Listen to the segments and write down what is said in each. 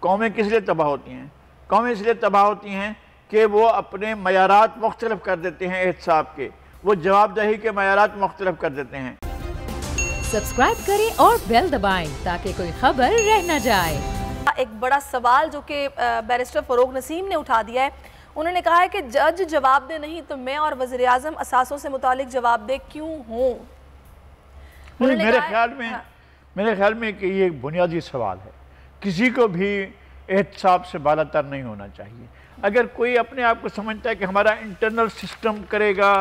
कौमें किस लिए तबाह होती हैं? कौमें इसलिए तबाह होती हैं कि वो अपने मयारात मुख्तलिफ कर देते हैं एहतसाब के, वो जवाबदेही के मयारात मुख्तलिफ कर देते हैं। सब्सक्राइब करें और बेल दबाएं ताकि कोई खबर रह न जाए। एक बड़ा सवाल जो कि बैरिस्टर फरोग नसीम ने उठा दिया है, उन्होंने कहा है कि जज जवाब दे नहीं तो मैं और वज़ीर आज़म असासों से मुतालिक जवाब दे क्यों हूँ? मेरे ख्याल में कि ये एक बुनियादी सवाल है। किसी को भी एहतसाब से बालातर नहीं होना चाहिए। अगर कोई अपने आप को समझता है कि हमारा इंटरनल सिस्टम करेगा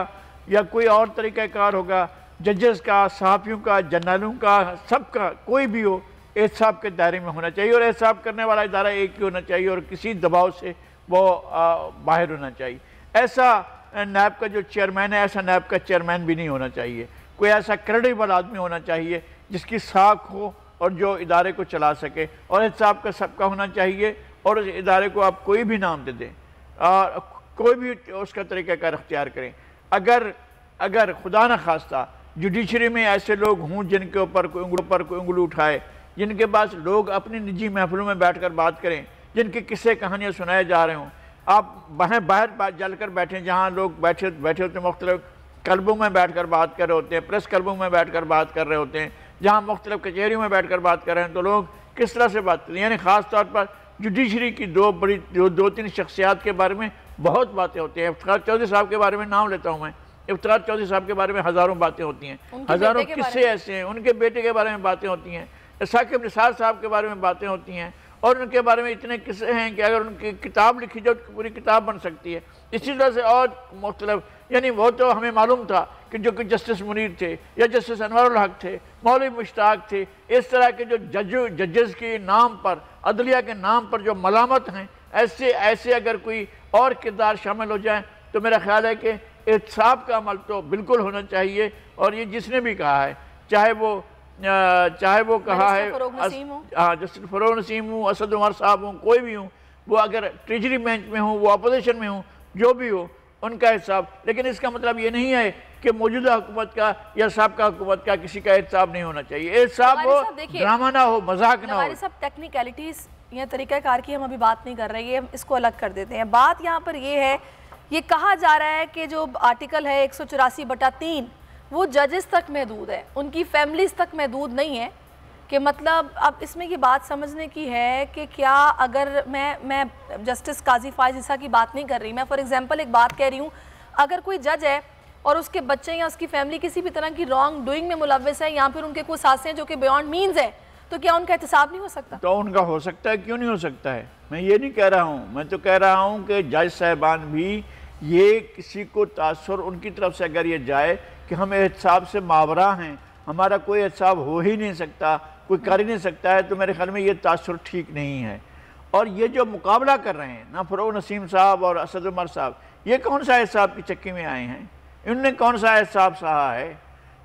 या कोई और तरीक़ाकार होगा, जजेस का, सहाफ़ियों का, जर्नलों का, सबका कोई भी हो, एहतसाब के दायरे में होना चाहिए और एहतसाब करने वाला इदारा एक ही होना चाहिए और किसी दबाव से वो बाहर होना चाहिए। ऐसा नैब का जो चेयरमैन है, ऐसा नैब का चेयरमैन भी नहीं होना चाहिए। कोई ऐसा क्रेडिबल आदमी होना चाहिए जिसकी साख हो और जो इदारे को चला सके, और एहतसाब का सबका होना चाहिए। और उस इदारे को आप कोई भी नाम दे दें और कोई भी उसका तरीक़ाकार अख्तियार करें। अगर खुदा न खास्ता जुडिशरी में ऐसे लोग हों जिनके ऊपर कोई उंगली उठाए, जिनके पास लोग अपनी निजी महफिलों में बैठकर बात करें, जिनके किस्से कहानियाँ सुनाए जा रहे हों, आप बाहर जलकर बैठें जहाँ लोग बैठे होते हैं, मुख्तलिफ क्लबों में बैठकर बात कर रहे होते हैं, प्रेस क्लबों में बैठकर बात कर रहे होते हैं, जहाँ मुख्तलिफ कचहरियों में बैठकर बात कर रहे हैं, तो लोग किस तरह से बात करें। यानी ख़ास तौर पर जुडिशरी की दो तीन शख्सियात के बारे में बहुत बातें होती हैं। इफ्तिखार चौधरी साहब के बारे में नाम लेता हूँ मैं, इफ्तिखार चौधरी साहब के बारे में हज़ारों बातें होती हैं, हज़ारों किस्से ऐसे हैं, उनके बेटे के बारे में बातें होती हैं, साकिब निसार साहब के बारे में बातें होती हैं, और उनके बारे में इतने किस्से हैं कि अगर उनकी किताब लिखी जाए तो पूरी किताब बन सकती है। इसी तरह से और मुख्तलिफ, यानी वो तो हमें मालूम था कि जो कि जस्टिस मुनीर थे या जस्टिस अनवरुल हक थे, मौलवी मुश्ताक थे, इस तरह के जो जजेस के नाम पर, अदलिया के नाम पर जो मलामत हैं, ऐसे अगर कोई और किरदार शामिल हो जाए तो मेरा ख्याल है कि एहतसाब का अमल तो बिल्कुल होना चाहिए। और ये जिसने भी कहा है, चाहे वो कहा है जस्टिस फरोग नसीम हूँ, असद उमर साहब हूँ, कोई भी हूँ, वो अगर ट्रेजरी बेंच में हूँ, वो अपोजिशन में हूँ, जो भी हो, उनका हिसाब। लेकिन इसका मतलब ये नहीं है कि मौजूदा हुकूमत का या साबका हुकूमत का किसी का एहतसाब नहीं होना चाहिए। एहतसाब हो, ड्रामा ना हो, मजाक ना हो। सब टेक्निकलिटीज़ या तरीक़ाकार की हम अभी बात नहीं कर रहे हैं, हम इसको अलग कर देते हैं। बात यहाँ पर ये है, ये कहा जा रहा है कि जो आर्टिकल है 184/3 वो जजेस तक महदूद है, उनकी फैमिलीज तक महदूद नहीं है। कि मतलब अब इसमें ये बात समझने की है कि क्या अगर मैं जस्टिस काजी फायज़ ईसा की बात नहीं कर रही, मैं फॉर एग्जांपल एक बात कह रही हूँ, अगर कोई जज है और उसके बच्चे या उसकी फैमिली किसी भी तरह की रॉन्ग डूइंग में मुलव्वस है या फिर उनके कुछ सासें जो कि बियॉन्ड मीन्स है, तो क्या उनका एहतसाब नहीं हो सकता? तो उनका हो सकता है, क्यों नहीं हो सकता है। मैं ये नहीं कह रहा हूँ, मैं तो कह रहा हूँ कि जज साहबान भी ये किसी को तासुर उनकी तरफ से अगर ये जाए कि हम एहतसाब से मावरा हैं, हमारा कोई एहतसाब हो ही नहीं सकता, कोई कर ही नहीं सकता है, तो मेरे ख्याल में ये तासुर ठीक नहीं है। और ये जो मुकाबला कर रहे हैं ना फरोग नसीम साहब और असद उमर साहब, ये कौन सा एहतसाब की चक्की में आए हैं? इन्होंने कौन सा एहतसाब सहा है?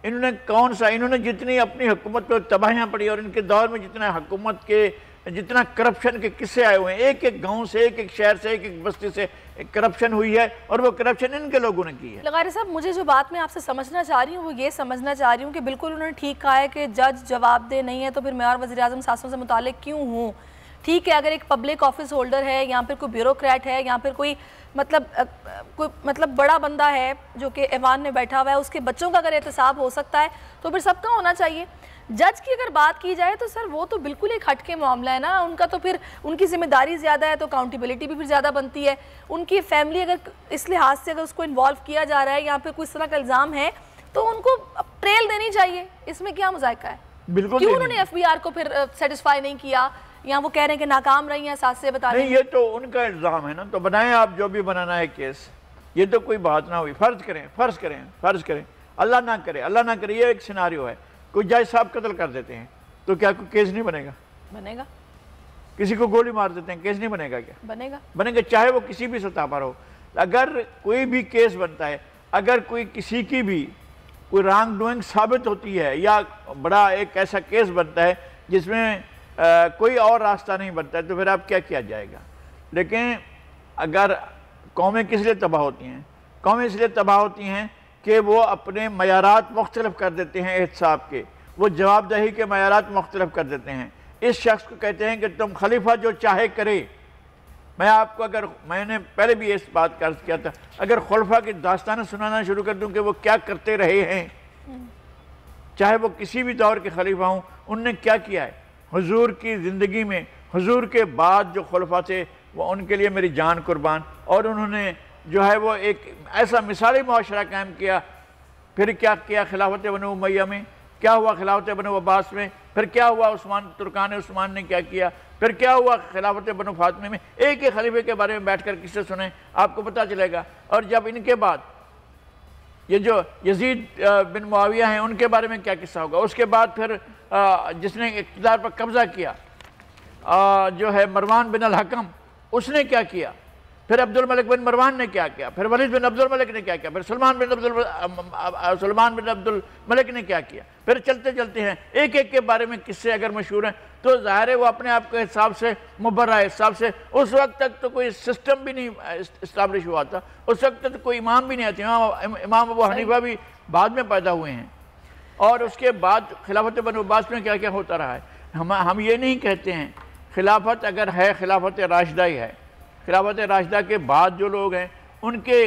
इन्होंने जितनी अपनी हुकूमत पर तबाहियाँ पड़ी और इनके दौर में जितना हुकूमत के जितना करप्शन के किस्से आए हुए हैं, एक एक गांव से, एक एक शहर से, एक एक बस्ती से करप्शन हुई है, और वो करप्शन इनके लोगों ने की है। लगारी साहब, मुझे जो बात मैं आपसे समझना चाह रही हूँ वो ये समझना चाह रही हूँ कि बिल्कुल उन्होंने ठीक कहा है कि जज जवाब दे नहीं है तो फिर मैं और वज़ीर आज़म सासों से मुतालिक क्यों हूँ। ठीक है, अगर एक पब्लिक ऑफिस होल्डर है या फिर कोई ब्यूरोक्रेट है या फिर कोई मतलब बड़ा बंदा है जो कि ऐवान में बैठा हुआ है, उसके बच्चों का अगर एहतसाब हो सकता है तो फिर सबका होना चाहिए। जज की अगर बात की जाए तो सर वो तो बिल्कुल एक हटके मामला है ना, उनका तो फिर उनकी जिम्मेदारी ज़्यादा है तो अकाउंटेबिलिटी भी फिर ज़्यादा बनती है। उनकी फैमिली अगर इस लिहाज से अगर उसको इन्वॉल्व किया जा रहा है या फिर कोई इस तरह का इल्ज़ाम है तो उनको ट्रेल देनी चाहिए। इसमें क्या मुज़ायका है? बिल्कुल क्यों उन्होंने FBI को फिर सेटिस्फाई नहीं किया, या वो कह रहे हैं कि नाकाम रही हैं साथ से बता नहीं, ये तो उनका इल्ज़ाम है ना, तो बनाएं आप जो भी बनाना है केस, ये तो कोई बात ना हुई। फ़र्ज़ करें अल्लाह ना करे ये एक सिनारियो है, कोई जज साहब कत्ल कर देते हैं तो क्या कोई केस नहीं बनेगा? बनेगा। किसी को गोली मार देते हैं, केस नहीं बनेगा क्या? बनेगा, चाहे वो किसी भी सतह पर हो। अगर कोई भी केस बनता है, अगर कोई किसी की भी कोई रॉन्ग डूइंग साबित होती है या बड़ा एक ऐसा केस बनता है जिसमें कोई और रास्ता नहीं बनता है, तो फिर अब क्या किया जाएगा? लेकिन अगर कौमें किस लिए तबाह होती हैं? कौमें इसलिए तबाह होती हैं कि वो अपने मयारात मुख्तलिफ कर देते हैं एहतसाब के, वो जवाबदेही के मयारात मुख्तलिफ कर देते हैं। इस शख्स को कहते हैं कि तुम खलीफा जो चाहे करे। मैं आपको, अगर मैंने पहले भी इस बात का अर्ज किया था, अगर खुलफा की दास्तानें सुनाना शुरू कर दूं कि वो क्या करते रहे हैं, चाहे वो किसी भी दौर के खलीफा हों, उनने क्या किया है हुजूर की ज़िंदगी में, हुजूर के बाद जो खुलफा थे वो उनके लिए मेरी जान कुर्बान, और उन्होंने जो है वो एक ऐसा मिसाली मुआशरा कायम किया। फिर क्या किया खिलाफत बनु उमैया में, क्या हुआ खिलाफत बनु अब्बास में, फिर क्या हुआ तुर्कान उस्मान ने क्या किया, फिर क्या हुआ खिलाफत बनु फातिमा में। एक ही खलीफे के बारे में बैठकर किससे सुने, आपको पता चलेगा। और जब इनके बाद ये जो यजीद बिन मुआविया हैं, उनके बारे में क्या किस्सा होगा। उसके बाद फिर जिसने इक़्तिदार पर कब्ज़ा किया जो है मरवान बिन अल हकम, उसने क्या किया। फिर अब्दुल मलिक बिन मरवान ने क्या किया, फिर वलीद बिन अब्दुल मलिक ने क्या किया, फिर सुलेमान बिन अब्दुल मलिक ने क्या किया। फिर चलते चलते हैं एक एक के बारे में किस्से अगर मशहूर हैं तो ज़ाहिर है वो अपने आप के हिसाब से मुबर्रा हिसाब से, उस वक्त तक तो कोई सिस्टम भी नहीं इस्ताब्लिश हुआ था, उस वक्त तक तो कोई इमाम भी नहीं आते। इमाम अबू हनीफा भी बाद में पैदा हुए हैं। और उसके बाद खिलाफत बनु अब्बास में क्या क्या होता रहा है। हम ये नहीं कहते हैं खिलाफत अगर है, खिलाफत राशिदा ही है। खिलाफत राशिदा के बाद जो लोग हैं उनके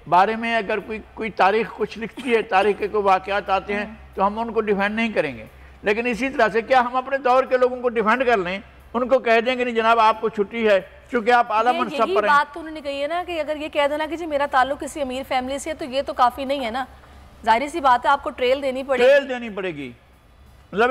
बारे में अगर कोई तारीख़ कुछ लिखती है, तारीख़ के कोई वाक़यात आते हैं तो हम उनको डिफेंड नहीं करेंगे। लेकिन इसी तरह से क्या हम अपने दौर के लोगों को डिफेंड कर लें, उनको कह देंगे नहीं जनाब आपको छुट्टी है क्योंकि आप आला मनसब पर हैं। बात तो उन्होंने कही है ना कि अगर ये कह देना कि जी मेरा ताल्लुक किसी अमीर फैमिली से है तो ये तो काफ़ी नहीं है ना। जाहिर सी बात है आपको ट्रेल देनी पड़ेगी। मतलब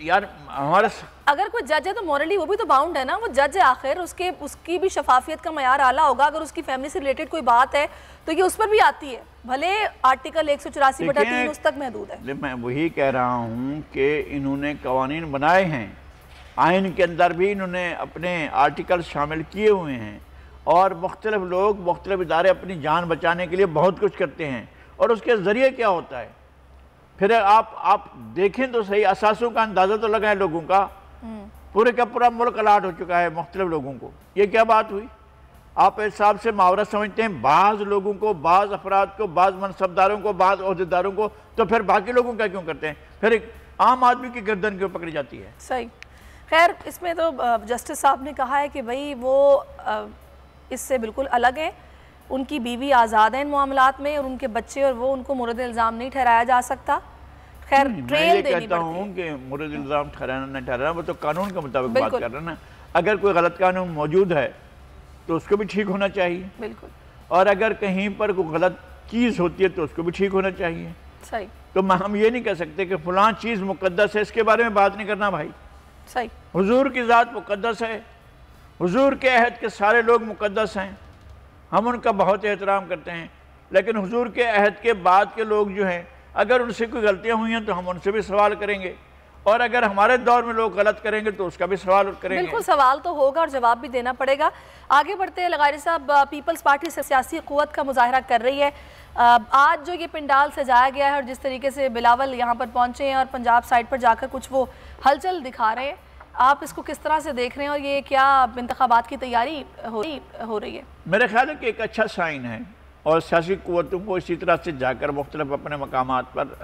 यार हमारा अगर कोई जज है तो मॉरली वो भी तो बाउंड है ना, वो जज है आखिर, उसकी भी शफाफियत का मयार आला होगा। अगर उसकी फैमिली से रिलेटेड कोई बात है तो ये उस पर भी आती है, भले आर्टिकल 184/3 उस तक महदूद है। मैं वही कह रहा हूँ कि इन्होंने कवानीन बनाए हैं, आइन के अंदर भी इन्होंने अपने आर्टिकल शामिल किए हुए हैं, और मुख्तलिफ लोग मुख्तलिफ इदारे अपनी जान बचाने के लिए बहुत कुछ करते हैं। और उसके ज़रिए क्या होता है फिर आप देखें तो सही, असासों का अंदाज़ा तो लगा है लोगों का, पूरे का पूरा मुल्क अलाट हो चुका है मुख्तलिफ लोगों को। ये क्या बात हुई। आप इस हिसाब से मुआवरा समझते हैं बाज़ लोगों को, बाज़ अफराद को, बाज़ मनसबदारों को, बाज़ ओहदेदारों को, तो फिर बाकी लोगों का क्यों करते हैं। फिर एक आम आदमी की गर्दन क्यों पकड़ी जाती है। सही। खैर इसमें तो जस्टिस साहब ने कहा है कि भाई वो इससे बिल्कुल अलग है, उनकी बीवी आज़ाद है इन मामलात में, और उनके बच्चे और वो, उनको मुर्द इल्ज़ाम नहीं ठहराया जा सकता। खैर ट्रेल देनी कहता हूँ कि मुर्द इल्ज़ाम ठहराना नहीं ठहराना, वो तो कानून के मुताबिक बात कर रहे हैं ना। अगर कोई गलत कानून मौजूद है तो उसको भी ठीक होना चाहिए। बिल्कुल। और अगर कहीं पर कोई गलत चीज़ होती है तो उसको भी ठीक होना चाहिए। सही। तो हम ये नहीं कह सकते कि फ़लाँ चीज़ मुक़द्दस है, इसके बारे में बात नहीं करना भाई। सही। हुजूर की ज़ात मुक़द्दस है, हुजूर के अहद के सारे लोग मुक़द्दस हैं, हम उनका बहुत एहतराम करते हैं। लेकिन हुजूर के अहद के बाद के लोग जो हैं, अगर उनसे कोई गलतियां हुई हैं तो हम उनसे भी सवाल करेंगे, और अगर हमारे दौर में लोग गलत करेंगे तो उसका भी सवाल करेंगे। बिल्कुल, सवाल तो होगा और जवाब भी देना पड़ेगा। आगे बढ़ते हैं लगारी साहब, पीपल्स पार्टी से सियासी क़ुव्वत का मुजाहरा कर रही है। आज जो ये पंडाल सजाया गया है और जिस तरीके से बिलावल यहाँ पर पहुँचे हैं और पंजाब साइड पर जाकर कुछ वो हलचल दिखा रहे हैं, आप इसको किस तरह से देख रहे हैं और ये क्या इंतखाबात की तैयारी हो रही है। मेरे ख्याल है कि एक अच्छा साइन है, और सियासी क़ुव्वतों को इसी तरह से जाकर मुख्तलिफ अपने मकामात पर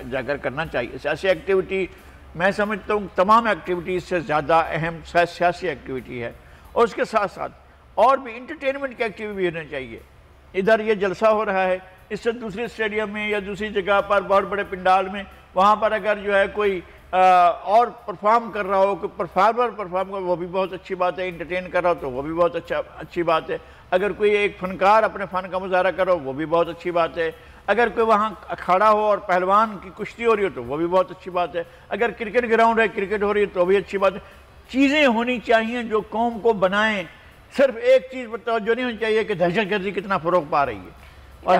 जाकर करना चाहिए। सियासी एक्टिविटी मैं समझता हूँ तमाम एक्टिविटीज़ से ज़्यादा अहम सियासी एक्टिविटी है, और उसके साथ साथ और भी इंटरटेनमेंट की एक्टिविटी भी होनी चाहिए। इधर ये जलसा हो रहा है, इससे दूसरे स्टेडियम में या दूसरी जगह पर बहुत बड़े पंडाल में, वहाँ पर अगर जो है कोई और परफॉर्म कर रहा हो, कोई परफॉर्मर परफॉर्म कर, वो भी बहुत अच्छी बात है। इंटरटेन कर रहा हो तो वो भी बहुत अच्छी बात है। अगर कोई एक फनकार अपने फ़न का मुजाहरा करो वो भी बहुत अच्छी बात है। अगर कोई वहाँ अखाड़ा हो और पहलवान की कुश्ती हो रही हो तो वो भी बहुत अच्छी बात है। अगर क्रिकेट ग्राउंड है, क्रिकेट हो रही है तो भी अच्छी बात है। चीज़ें होनी चाहिए जो कौम को बनाएं। सिर्फ एक चीज़ पर तवज्जो नहीं होनी चाहिए कि दहशतगर्दी कितना फ़रोग पा रही है, और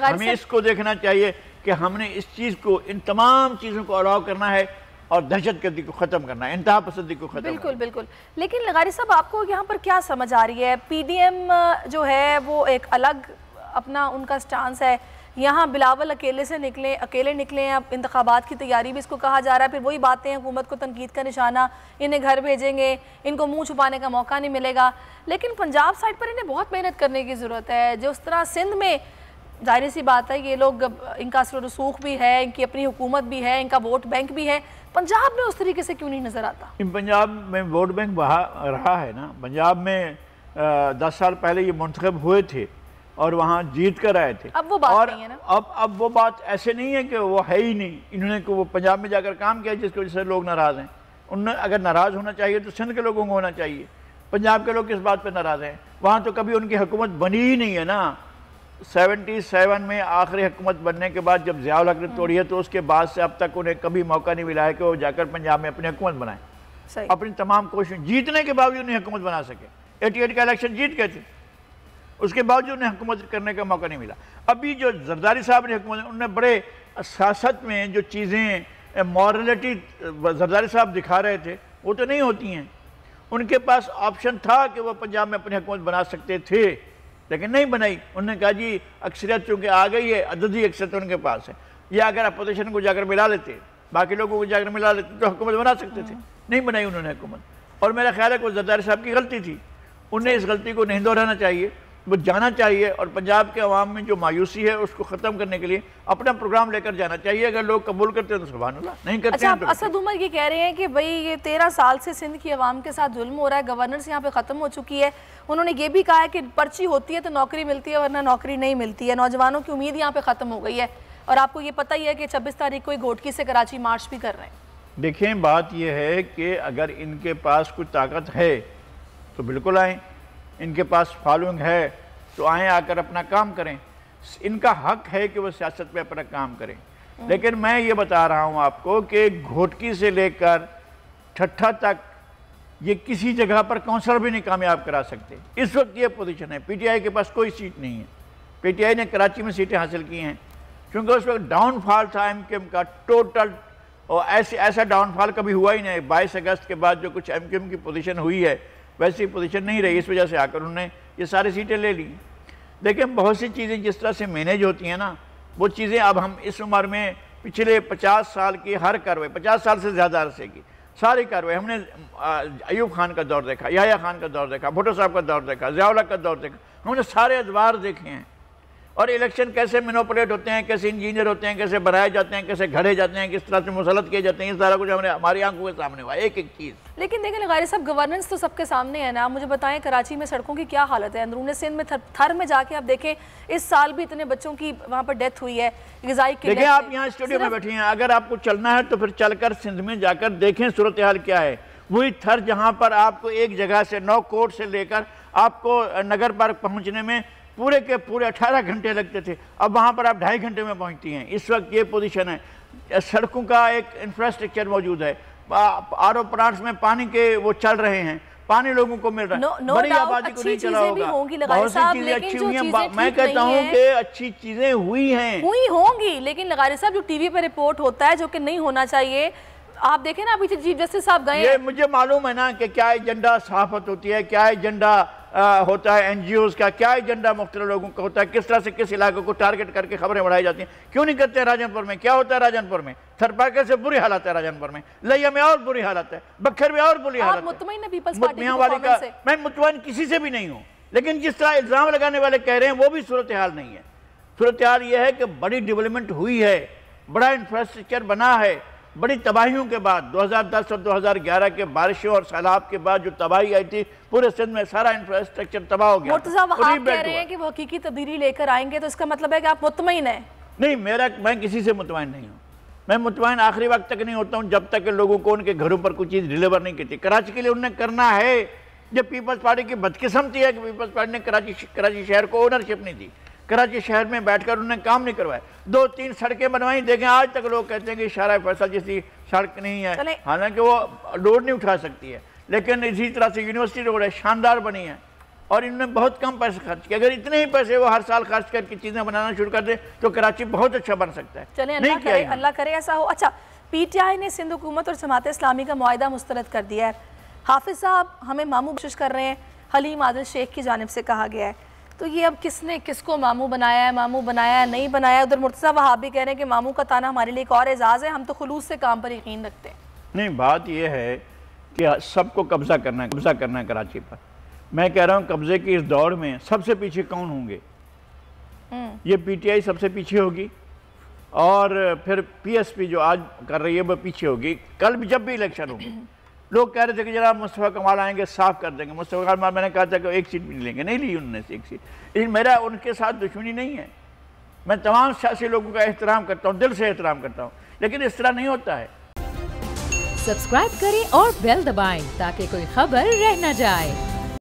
हमें इसको देखना चाहिए कि हमने इस चीज़ को, इन तमाम चीज़ों को अलाउ करना है और दहशतगर्दी को ख़त्म करना है, इंतहा पसंदी को ख़त्म। बिल्कुल बिल्कुल। लेकिन लगारी साहब आपको यहाँ पर क्या समझ आ रही है, PDM जो है वो एक अलग अपना उनका स्टांस है, यहाँ बिलावल अकेले निकले हैं, अब इंतखाबात की तैयारी भी इसको कहा जा रहा है। फिर वही बातें हैं, हुकूमत को तनकीद का निशाना, इन्हें घर भेजेंगे, इनको मुंह छुपाने का मौका नहीं मिलेगा। लेकिन पंजाब साइड पर इन्हें बहुत मेहनत करने की ज़रूरत है। जो उस तरह सिंध में जाहिर सी बात है ये लोग, इनका असर रसूख भी है, इनकी अपनी हुकूमत भी है, इनका वोट बैंक भी है, पंजाब में उस तरीके से क्यों नहीं नजर आता? पंजाब में वोट बैंक रहा है ना। पंजाब में 10 साल पहले ये मुंतखब हुए थे और वहाँ जीत कर आए थे। अब वो बात और नहीं है ना। अब वो बात ऐसे नहीं है कि वो है ही नहीं। इन्होंने को वो पंजाब में जाकर काम किया जिसकी वजह से लोग नाराज़ हैं। उन्हें अगर नाराज़ होना चाहिए तो सिंध के लोगों को होना चाहिए। पंजाब के लोग किस बात पर नाराज़ हैं? वहाँ तो कभी उनकी हुकूमत बनी ही नहीं है ना। 77 में आखिरी हुकूमत बनने के बाद जब ज़िया उल हक ने तोड़ी है तो उसके बाद से अब तक उन्हें कभी मौका नहीं मिला है कि वो जाकर पंजाब में अपनी हुकूमत बनाएं। अपनी तमाम कोशिश जीतने के बावजूद उन्हें हुकूमत बना सके। 88 का इलेक्शन जीत गए थे, उसके बावजूद उन्हें हुकूमत करने का मौका नहीं मिला। अभी जो जरदारी साहब ने हुकूमत, उन्होंने बड़े सियासत में जो चीज़ें मॉरलिटी जरदारी साहब दिखा रहे थे वो तो नहीं होती हैं। उनके पास ऑप्शन था कि वो पंजाब में अपनी हुकूमत बना सकते थे, लेकिन नहीं बनाई। उन्होंने कहा जी अक्सरियत चूँकि आ गई है, अददी अक्सरियत उनके पास है, या अगर अपोजिशन को जाकर मिला लेते, बाकी लोगों को जाकर मिला लेते तो हुकूमत बना सकते थे। नहीं बनाई उन्होंने हुकूमत, और मेरा ख्याल है कि वो जरदारी साहब की गलती थी। उन्हें इस गलती को नहीं दोहराना चाहिए, वो जाना चाहिए और पंजाब के अवाम में जो मायूसी है उसको ख़त्म करने के लिए अपना प्रोग्राम लेकर जाना चाहिए। अगर लोग कबूल करते हैं तो सुभान अल्लाह, नहीं करते हैं तो असद उमर ये कह रहे हैं कि भाई ये 13 साल से सिंध की अवाम के साथ जुल्म हो रहा है, गवर्नेंस यहाँ पे ख़त्म हो चुकी है। उन्होंने ये भी कहा है कि पर्ची होती है तो नौकरी मिलती है वरना नौकरी नहीं मिलती है। नौजवानों की उम्मीद यहाँ पे ख़त्म हो गई है और आपको ये पता ही है कि 26 तारीख को घोटकी से कराची मार्च भी कर रहे हैं। देखें, बात यह है कि अगर इनके पास कुछ ताकत है तो बिल्कुल आएँ, इनके पास फॉलोइंग है तो आएँ, आकर अपना काम करें। इनका हक है कि वो सियासत में अपना काम करें। लेकिन मैं ये बता रहा हूँ आपको कि घोटकी से लेकर ठट्ठा तक ये किसी जगह पर काउंसलर भी नहीं कामयाब करा सकते। इस वक्त ये पोजीशन है। पीटीआई के पास कोई सीट नहीं है। पीटीआई ने कराची में सीटें हासिल की हैं क्योंकि उस वक्त डाउनफॉल था एमक्यूएम का टोटल, और ऐसा डाउनफॉल कभी हुआ ही नहीं। 22 अगस्त के बाद जो कुछ एमक्यूएम की पोजीशन हुई है वैसी पोजीशन नहीं रही। इस वजह से आकर उन्होंने ये सारी सीटें ले ली। लेकिन बहुत सी चीज़ें जिस तरह से मैनेज होती हैं ना, वो चीज़ें अब हम इस उम्र में पिछले 50 साल की हर कार्रवाई, 50 साल से ज़्यादा अरसे की सारी कार्रवाई, हमने अयूब खान का दौर देखा, याह्या खान का दौर देखा, भुट्टो साहब का दौर देखा, ज़िया उल हक का दौर देखा, हमने सारे अदवार देखे हैं। और इलेक्शन कैसे मैनिपुलेट होते हैं, कैसे इंजीनियर होते हैं, कैसे बनाए जाते हैं, कैसे घड़े जाते हैं, किस तरह से मुसलत किए जाते हैं, ये सारा कुछ हमने हमारी आंखों के सामने हुआ, एक एक चीज़। लेकिन देखें गायरी साहब, गवर्नेंस तो सबके सामने है ना। मुझे बताएं कराची में सड़कों की क्या हालत है? अंदरूनी सिंध में थर में जाके आप देखें, इस साल भी इतने बच्चों की वहाँ पर डेथ हुई है। देखिए आप यहाँ स्टूडियो में बैठे हैं, अगर आपको चलना है तो फिर चलकर सिंध में जाकर देखें सूरत हाल क्या है। वही थर जहाँ पर आपको एक जगह से 9 कोट से लेकर आपको नगर पार्क पहुँचने में पूरे के पूरे 18 घंटे लगते थे, अब वहाँ पर आप 2.5 घंटे में पहुँचती हैं। इस वक्त ये पोजीशन है। सड़कों का एक इंफ्रास्ट्रक्चर मौजूद है, आरओ प्लांट्स में पानी के वो चल रहे हैं, पानी लोगों को मिल रहा है। बड़ी आबादी को नहीं चला होगा, बहुत सी चीजें अच्छी हुई हैं। मैं कहता हूँ कि अच्छी चीजें हुई हैं, हुई होंगी, लेकिन लगारी साहब जो टीवी पर रिपोर्ट होता है जो कि नहीं होना चाहिए, आप देखें ना, अभी चीफ जस्टिस साहब गए। ये मुझे मालूम है ना कि क्या एजेंडा सहाफत होती है, क्या एजेंडा होता है एनजीओज का, क्या एजेंडा मुख्तलिफ लोगों का होता है, किस तरह से किस इलाके को टारगेट करके खबरें बढ़ाई जाती हैं। क्यों नहीं करते? राजनपुर में क्या होता है? राजनपुर में थरपारकर से बुरी हालत है, राजनपुर में लिया में और बुरी हालत है, बख्तर में और बुरी हालत है। मैं मुतमईन किसी से भी नहीं हूँ, लेकिन जिस तरह इल्ज़ाम लगाने वाले कह रहे हैं वो भी सूरत हाल नहीं है। सूरत हाल यह है कि बड़ी डेवलपमेंट हुई है, बड़ा इंफ्रास्ट्रक्चर बना है। बड़ी तबाहियों के बाद 2010 और 2011 के बारिशों और सैलाब के बाद जो तबाही आई थी पूरे सिंध में, सारा इंफ्रास्ट्रक्चर तबाह हो गया। मुर्तज़ा वहाब कह रहे हैं कि वो हकीकी तब्दीली लेकर आएंगे, तो इसका मतलब है कि आप मुतमईन हैं? नहीं, मैं किसी से मुतमईन नहीं हूँ। मैं मुतमईन आखिरी वक्त तक नहीं होता हूँ जब तक लोगों को उनके घरों पर कुछ चीज़ डिलीवर नहीं की थी। कराची के लिए उन्हें करना है। जब पीपल्स पार्टी की बदकिस्मती है कि पीपल्स पार्टी ने कराची शहर को ओनरशिप नहीं दी, कराची शहर में बैठकर उन्होंने काम नहीं करवाया। 2-3 सड़कें बनवाई, देखें आज तक लोग कहते हैं कि शारा फैसल जैसी सड़क नहीं है, हालांकि वो लोड नहीं उठा सकती है। लेकिन इसी तरह से यूनिवर्सिटी रोड है, शानदार बनी है और इन्होंने बहुत कम पैसे खर्च किए। अगर इतने ही पैसे वो हर साल खर्च करके चीज़ें बनाना शुरू कर दे तो कराची बहुत अच्छा बन सकता है। चलें, अल्लाह करे ऐसा हो। अच्छा, पीटीआई ने सिंध हुकूमत और जमात इस्लामी का मुआहिदा मुस्तरद कर दिया है। हाफिज साहब हमें मामू कोशिश कर रहे हैं, हलीम आदिल शेख की जानिब से कहा गया है, तो ये अब किसने किसको मामू बनाया है, मामू बनाया है, नहीं बनाया? उधर मुर्तज़ा वहाब भी कह रहे हैं कि मामू का ताना हमारे लिए एक और एजाज़ है, हम तो खुलूस से काम पर यकीन रखते हैं। नहीं, बात यह है कि सबको कब्जा करना है कराची पर। मैं कह रहा हूँ कब्जे की इस दौड़ में सबसे पीछे कौन होंगे? ये पीटीआई सबसे पीछे होगी और फिर पीएसपी जो आज कर रही है वो पीछे होगी। कल भी जब भी इलेक्शन होगी लोग कह रहे थे कि जनाब मुस्तफ़ा कमाल आएंगे साफ कर देंगे। मुस्तफ़ा कमाल मैंने कहा था कि एक सीट भी नहीं लेंगे, नहीं ली उन्होंने से एक सीट। लेकिन मेरा उनके साथ दुश्मनी नहीं है, मैं तमाम सियासी लोगों का एहतराम करता हूँ, दिल से एहतराम करता हूँ, लेकिन इस तरह नहीं होता है। सब्सक्राइब करें और बेल दबाएं ताकि कोई खबर रह न जाए।